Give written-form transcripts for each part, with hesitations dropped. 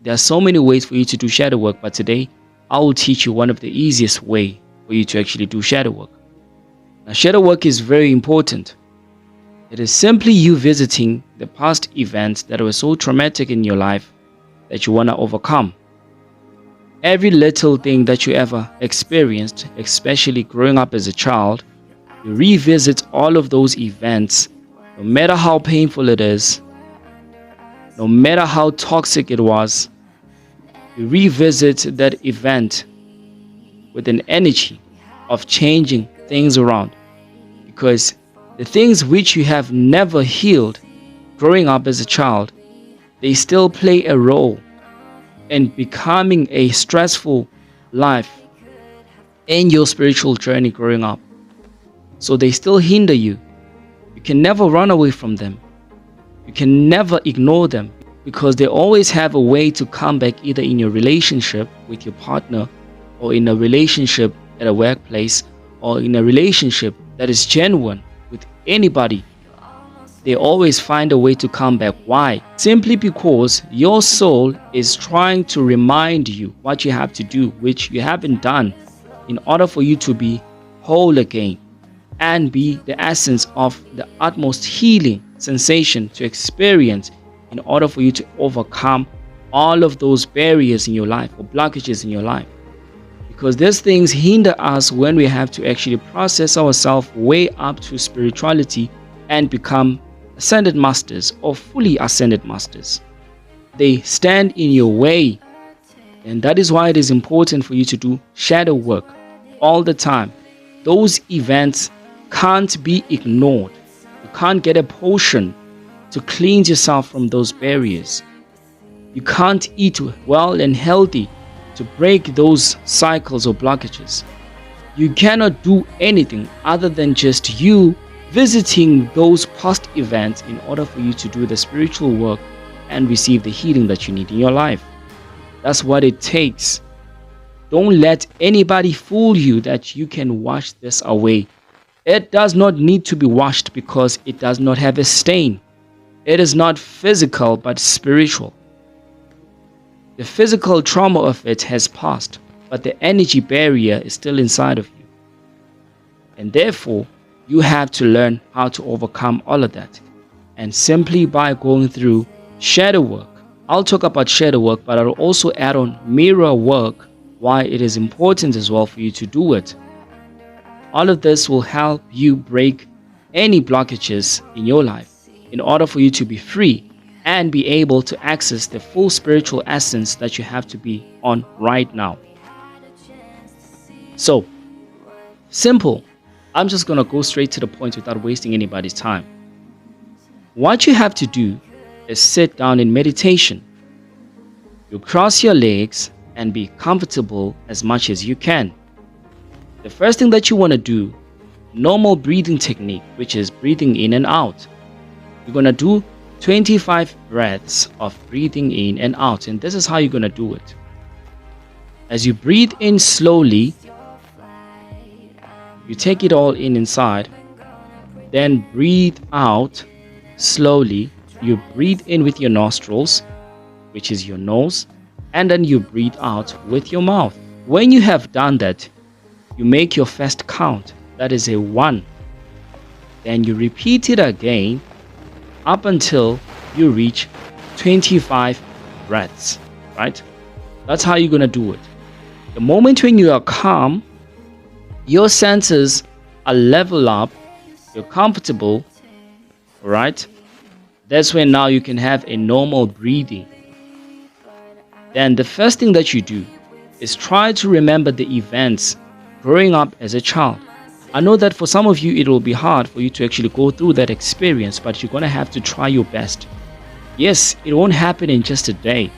There are so many ways for you to do shadow work, but today I will teach you one of the easiest way for you to actually do shadow work. Now, shadow work is very important. It is simply you visiting the past events that were so traumatic in your life that you want to overcome. Every little thing that you ever experienced, especially growing up as a child, you revisit all of those events, no matter how painful it is, no matter how toxic it was. You revisit that event with an energy of changing things around, because the things which you have never healed growing up as a child, they still play a role in becoming a stressful life in your spiritual journey growing up. So they still hinder you. You can never run away from them. You can never ignore them, because they always have a way to come back, either in your relationship with your partner, or in a relationship at a workplace, or in a relationship that is genuine with anybody. They always find a way to come back. Why? Simply because your soul is trying to remind you what you have to do, which you haven't done, in order for you to be whole again and be the essence of the utmost healing sensation to experience, in order for you to overcome all of those barriers in your life or blockages in your life. Because these things hinder us when we have to actually process ourselves way up to spirituality and become ascended masters or fully ascended masters. They stand in your way, and that is why it is important for you to do shadow work all the time. Those events can't be ignored. You can't get a potion to cleanse yourself from those barriers. You can't eat well and healthy to break those cycles or blockages. You cannot do anything other than just you visiting those past events in order for you to do the spiritual work and receive the healing that you need in your life. That's what it takes. Don't let anybody fool you that you can wash this away. It does not need to be washed because it does not have a stain. It is not physical but spiritual. The physical trauma of it has passed, but the energy barrier is still inside of you. And therefore, you have to learn how to overcome all of that. And simply by going through shadow work. I'll talk about shadow work, but I'll also add on mirror work, why it is important as well for you to do it. All of this will help you break any blockages in your life in order for you to be free and be able to access the full spiritual essence that you have to be on right now. So, simple. I'm just going to go straight to the point without wasting anybody's time. What you have to do is sit down in meditation. You cross your legs and be comfortable as much as you can. The first thing that you want to do, normal breathing technique, which is breathing in and out. You're going to do 25 breaths of breathing in and out, and this is how you're going to do it. As you breathe in slowly, you take it all in inside, then breathe out slowly. You breathe in with your nostrils, which is your nose, and then you breathe out with your mouth. When you have done that, you make your first count, that is a 1. Then you repeat it again up until you reach 25 breaths, right? That's how you're going to do it. The moment when you are calm, your senses are level up, you're comfortable, right? That's when now you can have a normal breathing. Then the first thing that you do is try to remember the events growing up as a child. I know that for some of you it will be hard for you to actually go through that experience, but you're going to have to try your best. Yes, it won't happen in just a day.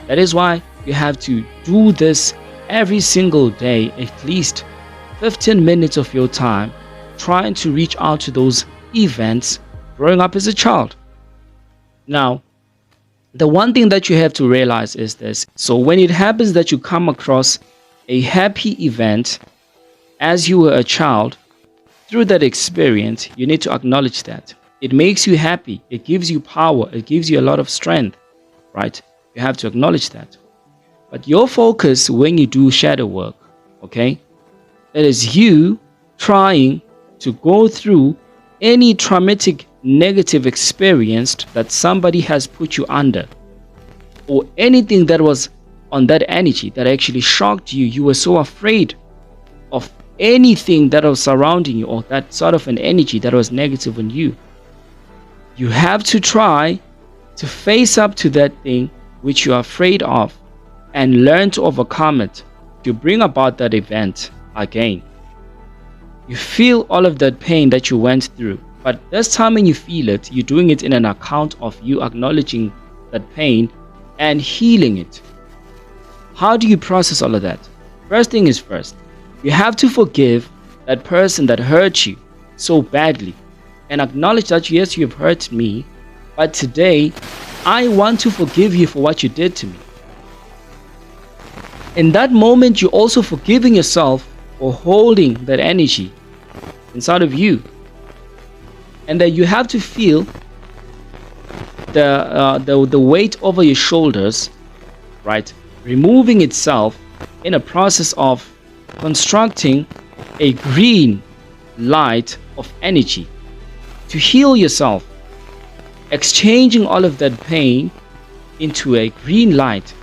That is why you have to do this every single day, at least 15 minutes of your time, trying to reach out to those events growing up as a child. Now, the one thing that you have to realize is this. So when it happens that you come across a happy event as you were a child, through that experience, you need to acknowledge that. It makes you happy. It gives you power. It gives you a lot of strength, right? You have to acknowledge that. But your focus when you do shadow work, okay, it is you trying to go through any traumatic negative experience that somebody has put you under, or anything that was on that energy that actually shocked you. You were so afraid of anything that was surrounding you, or that sort of an energy that was negative on you. You have to try to face up to that thing which you are afraid of and learn to overcome it, to bring about that event again. You feel all of that pain that you went through, but this time when you feel it, you're doing it in an account of you acknowledging that pain and healing it. How do you process all of that? First thing is first, you have to forgive that person that hurt you so badly and acknowledge that yes, you've hurt me, but today I want to forgive you for what you did to me. In that moment, you're also forgiving yourself for holding that energy inside of you. And that you have to feel the weight over your shoulders, right? Removing itself in a process of constructing a green light of energy to heal yourself, exchanging all of that pain into a green light,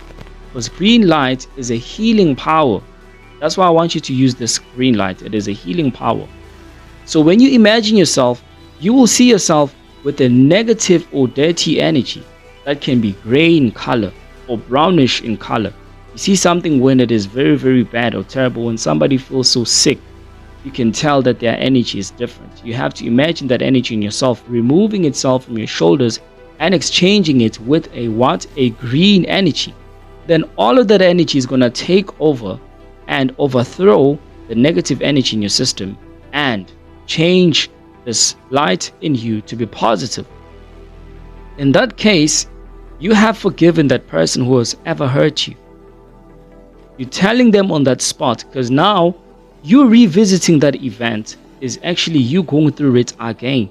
because green light is a healing power. That's why I want you to use this green light. It is a healing power. So when you imagine yourself, you will see yourself with a negative or dirty energy that can be gray in color or brownish in color. You see something when it is very, very bad or terrible. When somebody feels so sick, you can tell that their energy is different. You have to imagine that energy in yourself, removing itself from your shoulders and exchanging it with a what? A green energy. Then all of that energy is going to take over and overthrow the negative energy in your system and change this light in you to be positive. In that case, you have forgiven that person who has ever hurt you. You're telling them on that spot, because now you revisiting that event is actually you going through it again.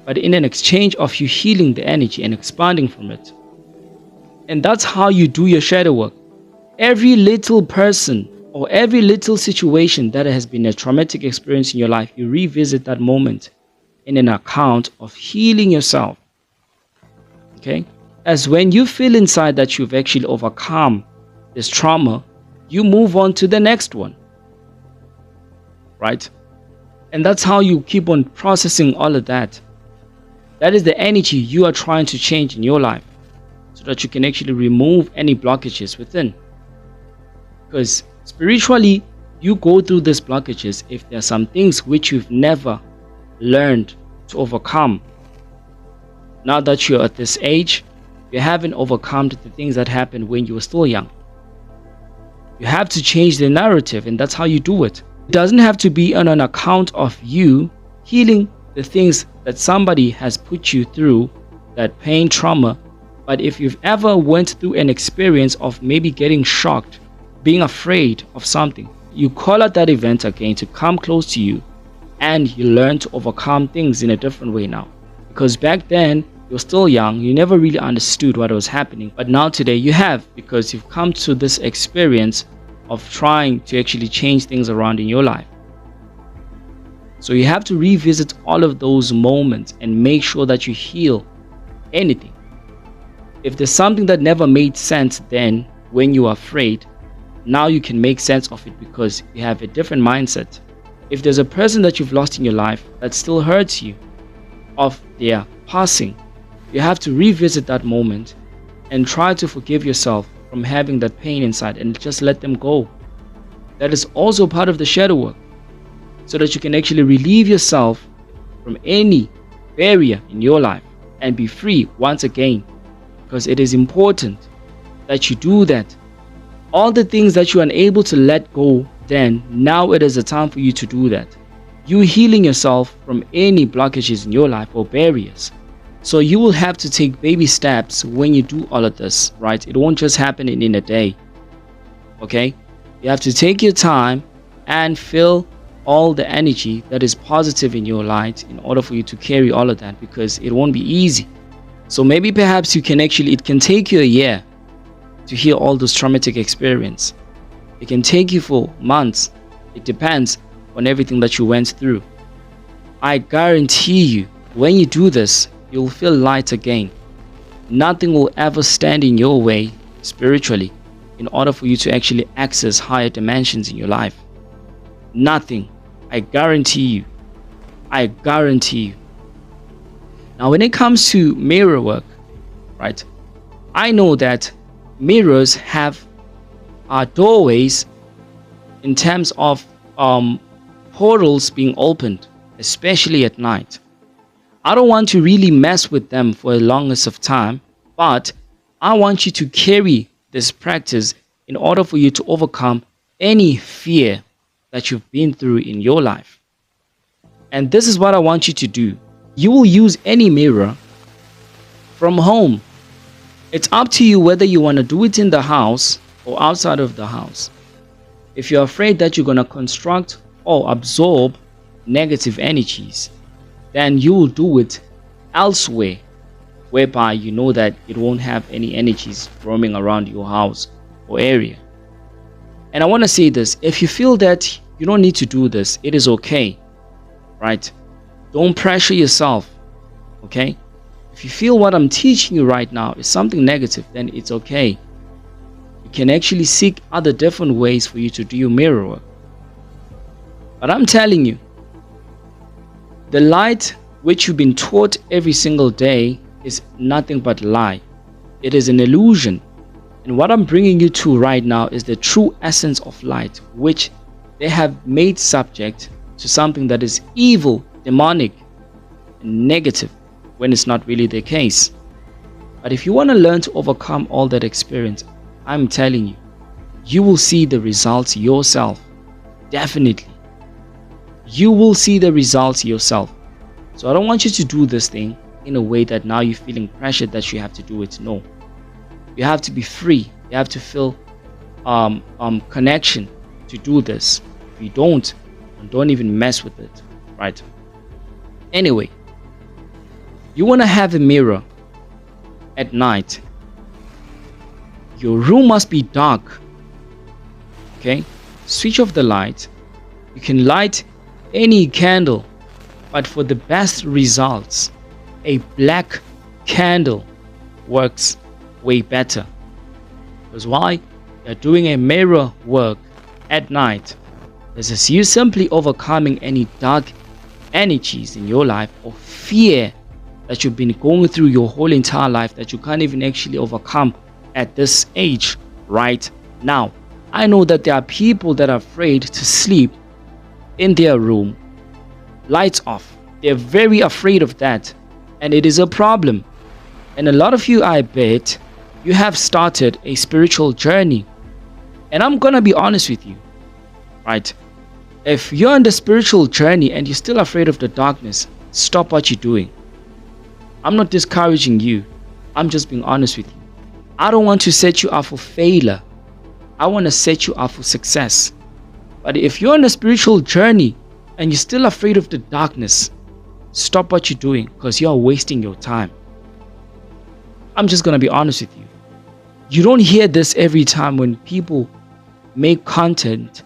But in an exchange of you healing the energy and expanding from it. And that's how you do your shadow work. Every little person or every little situation that has been a traumatic experience in your life, you revisit that moment in an account of healing yourself. Okay? As when you feel inside that you've actually overcome this trauma, you move on to the next one. Right? And that's how you keep on processing all of that. That is the energy you are trying to change in your life, so that you can actually remove any blockages within. Because spiritually, you go through these blockages if there are some things which you've never learned to overcome. Now that you're at this age, you haven't overcome the things that happened when you were still young. You have to change the narrative, and that's how you do it. It doesn't have to be on an account of you healing the things that somebody has put you through, that pain, trauma. But if you've ever went through an experience of maybe getting shocked, being afraid of something, you call out that event again to come close to you, and you learn to overcome things in a different way now. Because back then, you're still young, you never really understood what was happening. But now today you have, because you've come to this experience of trying to actually change things around in your life. So you have to revisit all of those moments and make sure that you heal anything. If there's something that never made sense then when you were afraid, now you can make sense of it because you have a different mindset. If there's a person that you've lost in your life that still hurts you of their passing, you have to revisit that moment and try to forgive yourself from having that pain inside and just let them go. That is also part of the shadow work, so that you can actually relieve yourself from any barrier in your life and be free once again. Because it is important that you do that. All the things that you're unable to let go, then now it is a time for you to do that. You healing yourself from any blockages in your life or barriers. So you will have to take baby steps when you do all of this, right? It won't just happen in a day. Okay? You have to take your time and feel all the energy that is positive in your light in order for you to carry all of that, because it won't be easy. So maybe perhaps it can take you a year to heal all those traumatic experience. It can take you for months. It depends on everything that you went through. I guarantee you, when you do this, you'll feel light again. Nothing will ever stand in your way spiritually in order for you to actually access higher dimensions in your life. Nothing. I guarantee you. I guarantee you. Now, when it comes to mirror work, right, I know that mirrors have doorways in terms of portals being opened, especially at night. I don't want to really mess with them for the longest of time, but I want you to carry this practice in order for you to overcome any fear that you've been through in your life. And this is what I want you to do. You will use any mirror from home. It's up to you whether you want to do it in the house or outside of the house. If you're afraid that you're going to construct or absorb negative energies, then you will do it elsewhere, whereby you know that it won't have any energies roaming around your house or area. And I want to say this, if you feel that you don't need to do this, it is okay, right? Don't pressure yourself, okay? If you feel what I'm teaching you right now is something negative, then it's okay. You can actually seek other different ways for you to do your mirror work. But I'm telling you, the light which you've been taught every single day is nothing but lie. It is an illusion. And what I'm bringing you to right now is the true essence of light, which they have made subject to something that is evil, demonic, and negative, when it's not really the case. But if you want to learn to overcome all that experience, I'm telling you, you will see the results yourself. Definitely. You will see the results yourself. So I don't want you to do this thing in a way that now you're feeling pressured that you have to do it. No. You have to be free. You have to feel connection to do this. If you don't even mess with it, right? Anyway, you want to have a mirror at night. Your room must be dark. Okay? Switch off the light. You can light any candle, but for the best results, a black candle works way better. Because why? You're doing a mirror work at night. This is you simply overcoming any dark energies in your life or fear that you've been going through your whole entire life that you can't even actually overcome at this age right now. I know that there are people that are afraid to sleep in their room, lights off. They're very afraid of that, and it is a problem. And a lot of you, I bet, you have started a spiritual journey. And I'm gonna be honest with you, right? If you're on the spiritual journey and you're still afraid of the darkness, stop what you're doing. I'm not discouraging you. I'm just being honest with you. I don't want to set you up for failure. I want to set you up for success. But if you're on a spiritual journey and you're still afraid of the darkness, stop what you're doing, because you are wasting your time. I'm just going to be honest with you. You don't hear this every time when people make content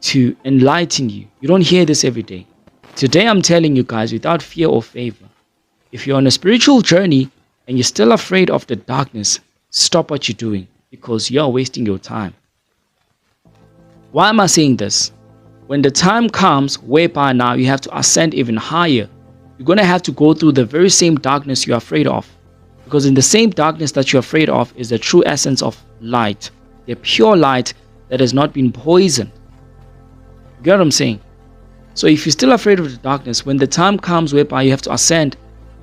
to enlighten you. You don't hear this every day. Today I'm telling you guys, without fear or favor, if you're on a spiritual journey and you're still afraid of the darkness, stop what you're doing, because you're wasting your time. Why am I saying this? When the time comes whereby now you have to ascend even higher, you're going to have to go through the very same darkness you're afraid of. Because in the same darkness that you're afraid of is the true essence of light. The pure light that has not been poisoned. You get what I'm saying? So if you're still afraid of the darkness, when the time comes whereby you have to ascend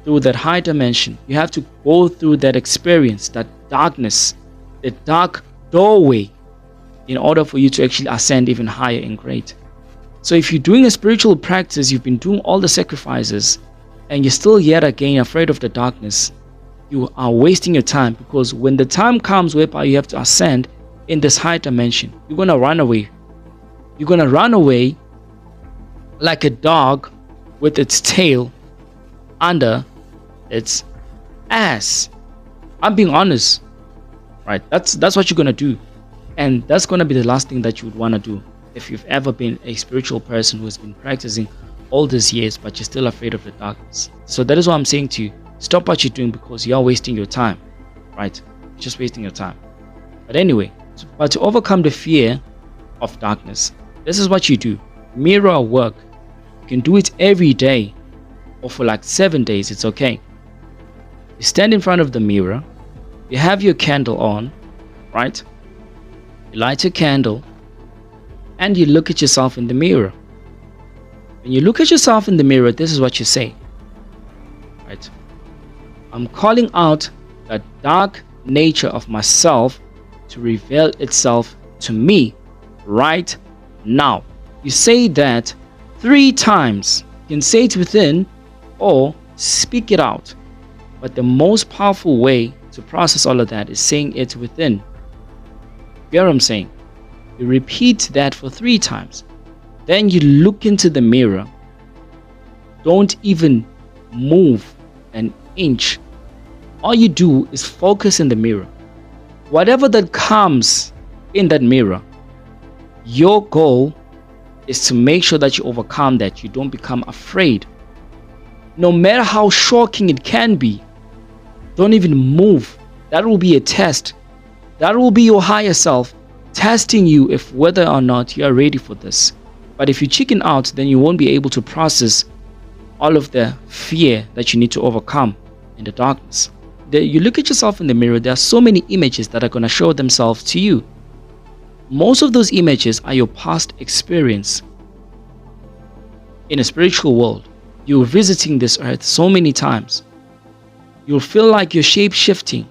through that high dimension, you have to go through that experience, that darkness, the dark doorway, in order for you to actually ascend even higher in grade. So if you're doing a spiritual practice, you've been doing all the sacrifices, and you're still yet again afraid of the darkness, you are wasting your time, because when the time comes whereby you have to ascend in this high dimension, you're going to run away. You're going to run away like a dog with its tail under its ass. I'm being honest, right? That's what you're gonna do, and that's gonna be the last thing that you would wanna do if you've ever been a spiritual person who has been practicing all these years, but you're still afraid of the darkness. So that is what I'm saying to you. Stop what you're doing because you are wasting your time, right? You're just wasting your time. But anyway, but to overcome the fear of darkness, this is what you do. Mirror work. You can do it every day or for like 7 days. It's okay. You stand in front of the mirror. You have your candle on, right? You light a candle and you look at yourself in the mirror. When you look at yourself in the mirror, this is what you say, right? I'm calling out the dark nature of myself to reveal itself to me right now. You say that 3 times. You can say it within or speak it out. But the most powerful way to process all of that is saying it within. You get what I'm saying? You repeat that for 3 times. Then you look into the mirror. Don't even move an inch. All you do is focus in the mirror. Whatever that comes in that mirror, your goal is to make sure that you overcome that. You don't become afraid. No matter how shocking it can be, don't even move. That will be a test. That will be your higher self testing you if whether or not you are ready for this. But if you chicken out, then you won't be able to process all of the fear that you need to overcome in the darkness. You look at yourself in the mirror, there are so many images that are going to show themselves to you. Most of those images are your past experience. In a spiritual world, you're visiting this earth so many times. You'll feel like you're shape-shifting.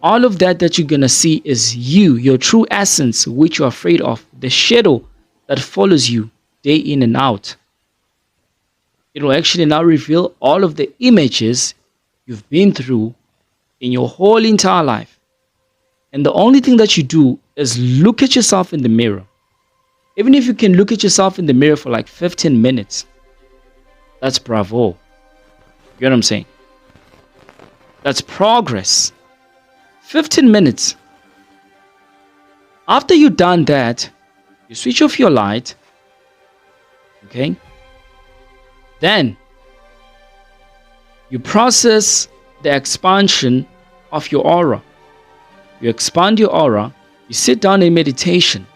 All of that you're going to see is you, your true essence, which you're afraid of, the shadow that follows you day in and out. It will actually now reveal all of the images you've been through in your whole entire life. And the only thing that you do is look at yourself in the mirror. Even if you can look at yourself in the mirror for like 15 minutes, that's bravo. You get what I'm saying? That's progress. 15 minutes. After you've done that, you switch off your light. Okay? Then you process the expansion of your aura. You expand your aura. You sit down in meditation.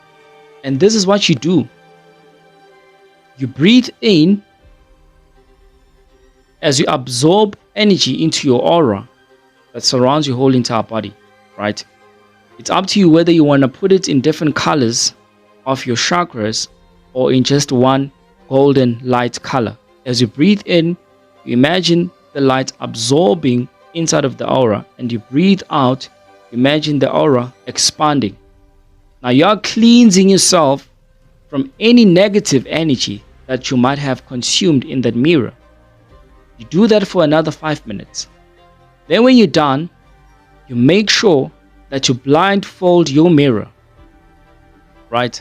And this is what you do. You breathe in as you absorb energy into your aura that surrounds your whole entire body, right? It's up to you whether you want to put it in different colors of your chakras or in just one golden light color. As you breathe in, you imagine the light absorbing inside of the aura, and you breathe out, imagine the aura expanding. Now you are cleansing yourself from any negative energy that you might have consumed in that mirror. You do that for another 5 minutes. Then when you're done, you make sure that you blindfold your mirror, right?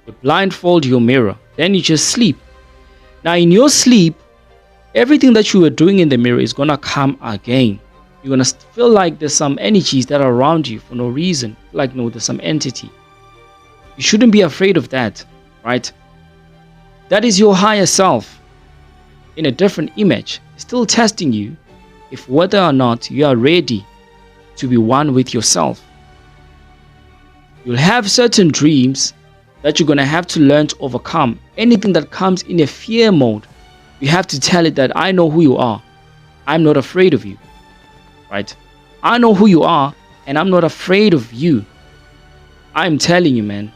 You blindfold your mirror. Then you just sleep. Now in your sleep, everything that you were doing in the mirror is going to come again. You're going to feel like there's some energies that are around you for no reason. Like, no, there's some entity. You shouldn't be afraid of that, right? That is your higher self in a different image, still testing you if whether or not you are ready to be one with yourself. You'll have certain dreams that you're going to have to learn to overcome. Anything that comes in a fear mode, you have to tell it that I know who you are. I'm not afraid of you, right? I know who you are and I'm not afraid of you. I'm telling you, man,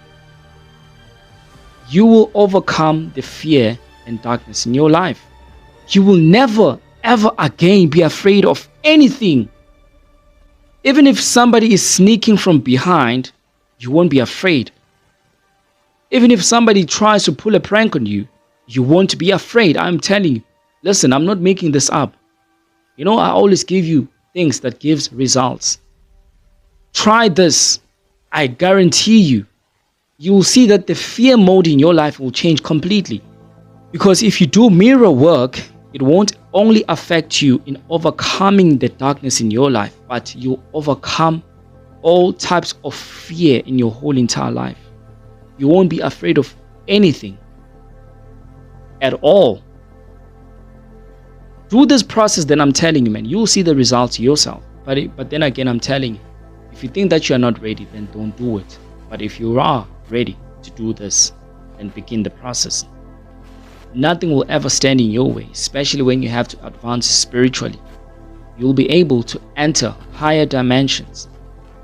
you will overcome the fear and darkness in your life. You will never, ever again be afraid of anything. Even if somebody is sneaking from behind, you won't be afraid. Even if somebody tries to pull a prank on you, you won't be afraid. I'm telling you. Listen, I'm not making this up. You know, I always give you things that gives results. Try this. I guarantee you, you will see that the fear mode in your life will change completely. Because if you do mirror work, it won't only affect you in overcoming the darkness in your life, but you'll overcome all types of fear in your whole entire life. You won't be afraid of anything at all. Through this process, then I'm telling you, man, you'll see the results yourself. But then again, I'm telling you, if you think that you're not ready, then don't do it. But if you are ready to do this, then begin the process. Nothing will ever stand in your way, especially when you have to advance spiritually. You'll be able to enter higher dimensions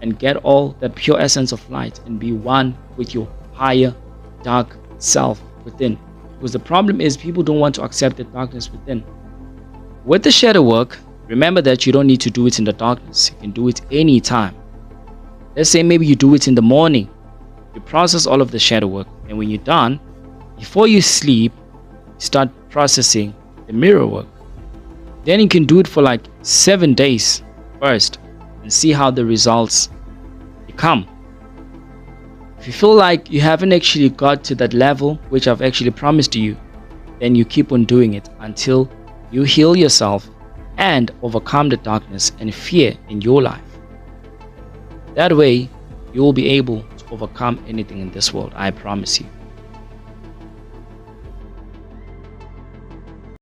and get all that pure essence of light and be one with your higher dark self within. Because the problem is people don't want to accept the darkness within. With the shadow work, remember that you don't need to do it in the darkness. You can do it anytime. Let's say maybe you do it in the morning. You process all of the shadow work, and when you're done, before you sleep, start processing the mirror work. Then you can do it for like 7 days first and see how the results become. If you feel like you haven't actually got to that level which I've actually promised you, then you keep on doing it until you heal yourself and overcome the darkness and fear in your life. That way, you will be able to overcome anything in this world, I promise you.